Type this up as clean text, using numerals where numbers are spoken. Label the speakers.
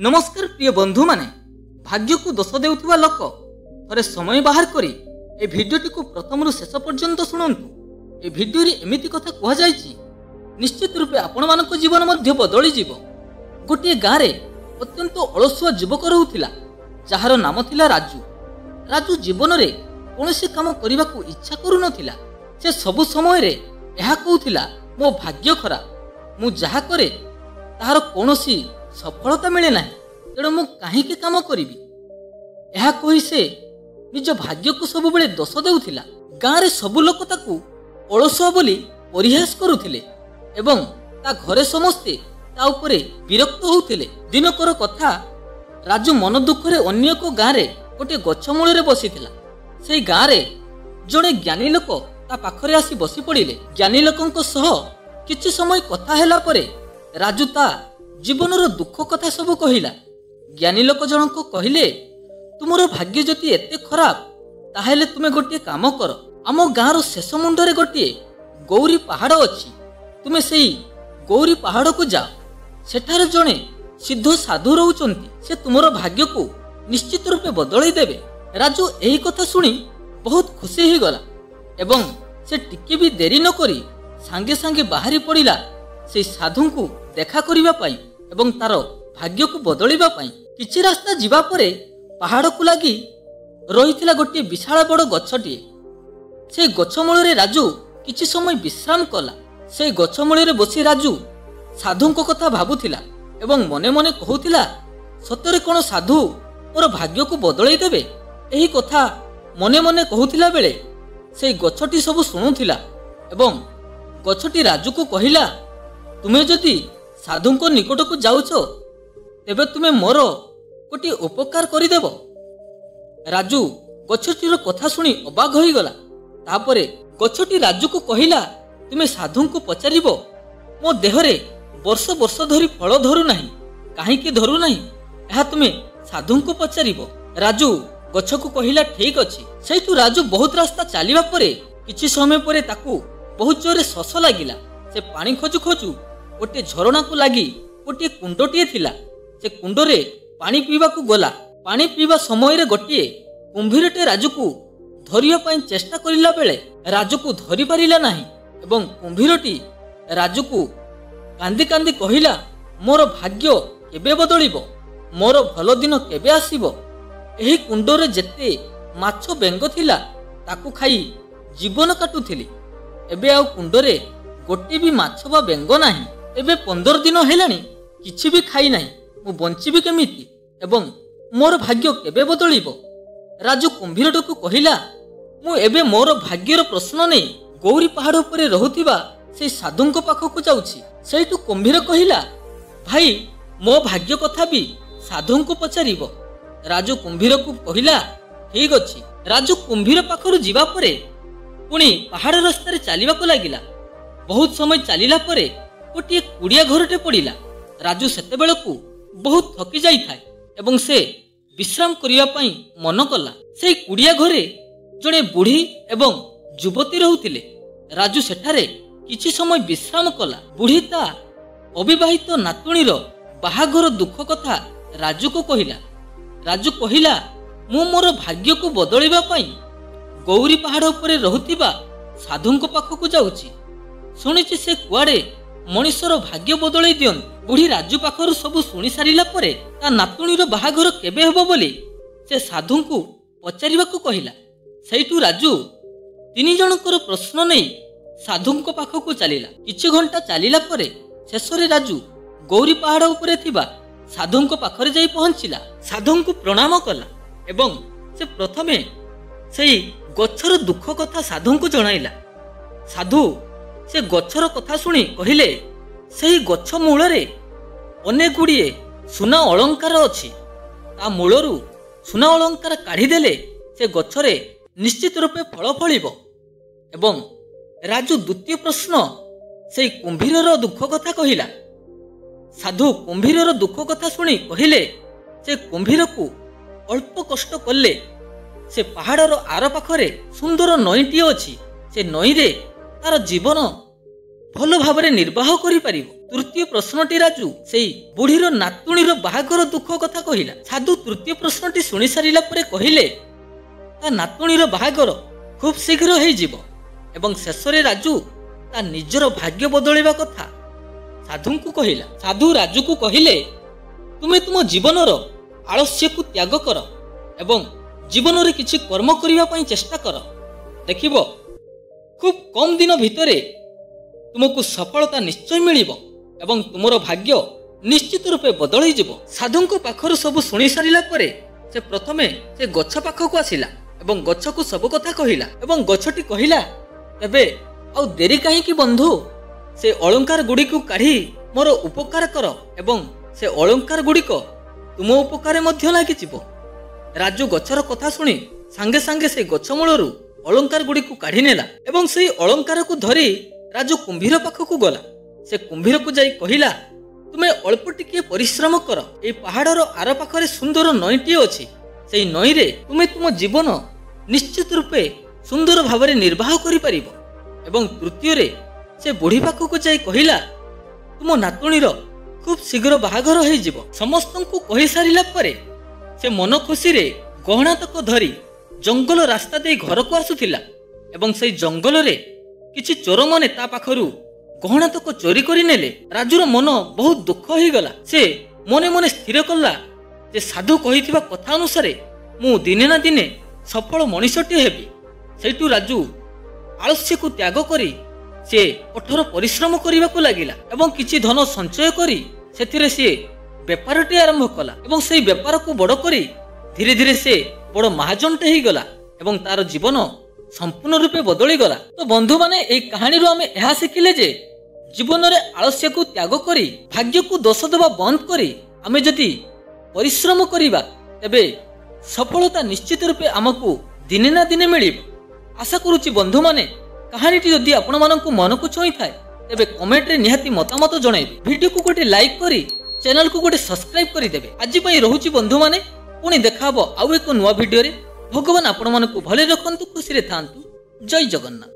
Speaker 1: नमस्कार प्रिय बंधु माने भाग्य को दोष देउथिबा लोक थरे समय बाहर करी ए भिडियोटी को प्रथम रु शेष पर्यंत शुणंतु। ए भिडियो रे एमिति कथा कहा जायछि निश्चित रूपे आपण मानक जीवन मध्य बदली जीव। गोटे गाँ रे अत्यंत अलसुआ युवक रहुथिला जहार नाम थिला राजू। राजू जीवन रे कोनोसी काम करबा को इच्छा करू नथिला। से सब समय रे एहा कहूथिला मो भाग्य खराब, मु जहा करे ताहार कोनोसी सफलता मिले ना, तेणु मु कहीं काम करी। यह कही से निज भाग्य को सब बेले दोष देउथिला। गाँव रे सबु लोक ताकू अलसुआ बोली परिहास करुथिले एवं ता घरे समस्ते ता उपरे विरक्त होउथिले। दिनकर कथा राजू मन दुखरे अन्य को गाँव रे गोटे गछ मूल रे बसिथिला। सेई गाँव रे जड़े ज्ञानी लोक ता पाखरे आसी बसी पड़िले। ज्ञानी लोकंक सह किछि समय कथा हैला परे राजू ता जीवनर दुख कथा सब कहिला। ज्ञानी लोक जनक कहिले तुमर भाग्य जति एते खराब ताहेले तुमे गोटे काम कर, आम गाँव शेष मुंडरे गोटे गौरी पहाड़ अछि, तुमे सेई गौरी पहाड़ को जाओ। सेठार जणे सिद्ध साधु रहउचंती, से तुमर भाग्य को निश्चित रूपे बदलाई देबे। राजू एही कथा सुनी बहुत खुशी हो गला एवं से टिके भी देरी न करी सांगे सांगे बाहरी पड़िला से साधु को देखा करिबा पाई एवं तार भाग्य को बदलिबा पाई। किछि रास्ता जिबा परे पहाड़ को लगी रहिथिला गोटे विशाल बड़ गछटिए। से गछ मूल राजू किछि समय विश्राम कला। से गछ मूल बसी राजू साधुଙ୍କ कथा भाबुथिला एवं मने मने कहूथिला सतरे कोन साधु मोर भाग्य को बदलाई देबे। एही कथा मने मने कहूथिला बेले से गछटी सब शुणुथिला एवं गछटी राजू को कहिला तुमे जदि साधुଙ୍କ निकट को जाउछ तेबे तुमे मोर गोटे उपकार करिदेव। राजू गछटीर कथा शुणी अबाक होई गला। तापरे गछटी राजू को कहिला तुमे साधुଙ୍କୁ पचारिबो मो देहरे वर्ष वर्ष धरी फल धरु नाही, काहीकि धरु नाही एहा तुमे साधुଙ୍କୁ पचारिबो। राजू गछ को कहिला ठीक अछि। सेतु राजू बहुत रास्ता चलिबा परे किछि समय परे ताकू बहुत जोरे शोष लागिला। से पानी खोजु खोजु गोटे झरणा को लगी गोटे कुंडटीए थिला। से कुंडरे पानी पीवा को गला। पानी पीवा समय रे गोटे कुंभीरटे राजू को धरिया पई चेष्टा करिला बेले राजू को धरि पारिला नाही एवं कुंभीरटी राजू को कांदी कांदी कहिला मोर भाग्य केबे बदलिबो, मोर भलो दिन केबे आसीबो। एही कुंडरे जेते माछ बेंग थिला ताकू खाई जीवन काटुथिली, एबे आ कुंडरे गोटे भी माछ बा बेंग नाही। एबे 15 दिन हेलानी किछि भी खाई नाही, मु बंचिबी केमिति एवं मोर भाग्य केबे बदलिबो। राजू कुंभीरट को कहिला मु एबे मोर भाग्यर प्रश्न नै गौरी पहाड़ उपरे रहुथिबा से साधुଙ୍କ पाखकु जाउछि। सेठु कुंभीर कहिला भाई मो भाग्य कथा भी साधुଙ୍କୁ पचारिबो। राजू कुंभीर को कहिला ठीक अछि। राजू कुंभीर पाखरु जिबा परे पुणी पहाड़ रास्तार चलिबा को लागिला। बहुत समय चलिला परे गोटे कुड़िया घरटे पड़िला। राजू सेते बेलकु बहुत थकी जाई थाए एवं से विश्राम करिया पई मन कला। से कुड़िया घरे जड़े बुढ़ी एवं युवती रहुथिले। राजू सेठारे किछि समय विश्राम कला। बुढ़ी ता अविवाहित नातुणीर बाहाघर दुख कथा राजू को कहिला। राजू कहिला मु मोर भाग्य को बदलिबा पई गौरी पहाड़ उपरे रहुथिबा साधुଙ୍କ पाखकु जाउछि। सुनिछि से कुआडे मनीषर भाग्य बदलाई दियन। बुढ़ी राजू पाखरु सब शुणी सारिला परे ता नातुणीर बाहाघर केबे हेबो बोली से साधुଙ୍କୁ पचारिबाकु कहिला। सेठु राजू तीन जनकर प्रश्न नै साधुଙ୍କ पाखकु चलिला। किछि घंटा चलिला परे शेषरे राजू गौरी पहाड़ उपरे थिबा साधुଙ୍କ पाखरे जाई पहुंचिला। साधुଙ୍କୁ प्रणाम कला एवं से प्रथमे सेई गछर दुख कथा साधुଙ୍କୁ जणाइला। साधु से गछर कथा शुणी कहिले सेई गछ मूलरे अनेक गुड़िए सुना अलंकार अछि, ता मूलरू सुना अलंकार काढ़ी देले से गछरे निश्चित रूपे फल फलिबो। एवं राजू द्वितीय प्रश्न सेई कुंभीरर दुख कथा कहिला। साधु कुंभीरर दुख कथा शुणी कहिले से कुंभीर को अल्प कष्ट कले से पहाड़र आर पाखरे सुंदर नईटीए अछि। से नई रे तार जीवन ଭଲ ଭାବରେ ନିର୍ବାହ କରିପାରିବ। ତୃତୀୟ ପ୍ରଶ୍ନଟି ରାଜୁ ସେଇ ବୁଢ଼ୀର ନାତୁଣୀର ବାହାଘର ଦୁଃଖ କଥା କହିଲା। ସାଧୁ ତୃତୀୟ ପ୍ରଶ୍ନଟି ଶୁଣି ସାରିଲା ପରେ କହିଲେ ତା ନାତୁଣୀର ବାହାଘର ଖୁବ୍ ଶୀଘ୍ର ହେଇଯିବ ଏବଂ ଶେଷରେ ରାଜୁ ତା ନିଜର ଭାଗ୍ୟ ବଦଳିବା କଥା ସାଧୁଙ୍କୁ କହିଲା। ସାଧୁ ରାଜୁକୁ କହିଲେ ତୁମେ ତୁମ ଜୀବନର ଆଳସ୍ୟକୁ ତ୍ୟାଗ କର ଏବଂ ଜୀବନରେ କିଛି କର୍ମ କରିବା ପାଇଁ ଚେଷ୍ଟା କର। ଦେଖିବ ଖୁବ୍ କମ୍ ଦିନ ଭିତରେ ତୁମକୁ ସଫଳତା ନିଶ୍ଚୟ ମିଳିବ ଏବଂ ତୁମର ଭାଗ୍ୟ ନିଶ୍ଚିତ ରୂପେ ବଦଳିଯିବ। ସାଧୁଙ୍କ ପାଖରୁ ସବୁ ଶୁଣି ସାରିଲା ପରେ ସେ ପ୍ରଥମେ ସେ ଗଛ ପାଖକୁ ଆସିଲା ଏବଂ ଗଛକୁ ସବୁ କଥା କହିଲା ଏବଂ ଗଛଟି କହିଲା ତେବେ ଆଉ ଦେରି କାହିଁକି ବନ୍ଧୁ, ସେ ଅଳଙ୍କାର ଗୁଡ଼ିକୁ କାଢ଼ି ମୋର ଉପକାର କର ଏବଂ ସେ ଅଳଙ୍କାର ଗୁଡ଼ିକ ତୁମ ଉପକାରରେ ମଧ୍ୟ ଲାଗିଯିବ। ରାଜୁ ଗଛର କଥା ଶୁଣି ସାଙ୍ଗେ ସାଙ୍ଗେ ସେ ଗଛ ମୂଳରୁ ଅଳଙ୍କାର ଗୁଡ଼ିକୁ କାଢ଼ି ନେଲା ଏବଂ ସେହି ଅଳଙ୍କାରକୁ ଧରି ରାଜୁ କୁମ୍ଭୀର ପାଖକୁ ଗଲା। ସେ କୁମ୍ଭୀରକୁ ଯାଇ କହିଲା ତୁମେ ଅଳ୍ପ ଟିକିଏ ପରିଶ୍ରମ କର, ଏହି ପାହାଡ଼ର ଆର ପାଖରେ ସୁନ୍ଦର ନଈଟିଏ ଅଛି, ସେହି ନଈରେ ତୁମେ ତୁମ ଜୀବନ ନିଶ୍ଚିତ ରୂପେ ସୁନ୍ଦର ଭାବରେ ନିର୍ବାହ କରିପାରିବ। ଏବଂ ତୃତୀୟରେ ସେ ବୁଢ଼ୀ ପାଖକୁ ଯାଇ କହିଲା ତୁମ ନାତୁଣୀର ଖୁବ୍ ଶୀଘ୍ର ବାହାଘର ହେଇଯିବ। ସମସ୍ତଙ୍କୁ କହିସାରିଲା ପରେ ସେ ମନ ଖୁସିରେ ଗହଣାତକ ଧରି ଜଙ୍ଗଲ ରାସ୍ତା ଦେଇ ଘରକୁ ଆସୁଥିଲା ଏବଂ ସେହି ଜଙ୍ଗଲରେ କିଛି ଚୋରମାନେ ତା ପାଖରୁ ଗହଣାତକ ଚୋରି କରି ନେଲେ। ରାଜୁର ମନ ବହୁତ ଦୁଃଖ ହେଇଗଲା। ସେ ମନେ ମନେ ସ୍ଥିର କଲା ଯେ ସାଧୁ କହିଥିବା କଥା ଅନୁସାରେ ମୁଁ ଦିନେ ନା ଦିନେ ସଫଳ ମଣିଷଟିଏ ହେବି। ସେଇଠୁ ରାଜୁ ଆଳସ୍ୟକୁ ତ୍ୟାଗ କରି ସେ କଠୋର ପରିଶ୍ରମ କରିବାକୁ ଲାଗିଲା ଏବଂ କିଛି ଧନ ସଞ୍ଚୟ କରି ସେଥିରେ ସିଏ ବେପାରଟି ଆରମ୍ଭ କଲା ଏବଂ ସେହି ବେପାରକୁ ବଡ଼ କରି ଧୀରେ ଧୀରେ ସେ ବଡ଼ ମହାଜନଟେ ହେଇଗଲା ଏବଂ ତାର ଜୀବନ ସମ୍ପୂର୍ଣ୍ଣ ରୂପେ ବଦଳିଗଲା। ତ ବନ୍ଧୁମାନେ ଏହି କାହାଣୀରୁ ଆମେ ଏହା ଶିଖିଲେ ଯେ ଜୀବନରେ ଆଳସ୍ୟକୁ ତ୍ୟାଗ କରି ଭାଗ୍ୟକୁ ଦୋଷ ଦେବା ବନ୍ଦ କରି ଆମେ ଯଦି ପରିଶ୍ରମ କରିବା ତେବେ ସଫଳତା ନିଶ୍ଚିତ ରୂପେ ଆମକୁ ଦିନେ ନା ଦିନେ ମିଳିବ। ଆଶା କରୁଛି ବନ୍ଧୁମାନେ କାହାଣୀଟି ଯଦି ଆପଣମାନଙ୍କୁ ମନକୁ ଛୁଇଁଥାଏ ତେବେ କମେଣ୍ଟରେ ନିହାତି ମତାମତ ଜଣାଇବେ। ଭିଡ଼ିଓକୁ ଗୋଟେ ଲାଇକ୍ କରି ଚ୍ୟାନେଲକୁ ଗୋଟେ ସବସ୍କ୍ରାଇବ କରିଦେବେ। ଆଜି ପାଇଁ ରହୁଛି ବନ୍ଧୁମାନେ, ପୁଣି ଦେଖାହବ ଆଉ ଏକ ନୂଆ ଭିଡ଼ିଓରେ। ଭଗବାନ ଆପଣମାନଙ୍କୁ ଭଲରେ ରଖନ୍ତୁ, ଖୁସିରେ ଥାଆନ୍ତୁ। ଜୟ ଜଗନ୍ନାଥ।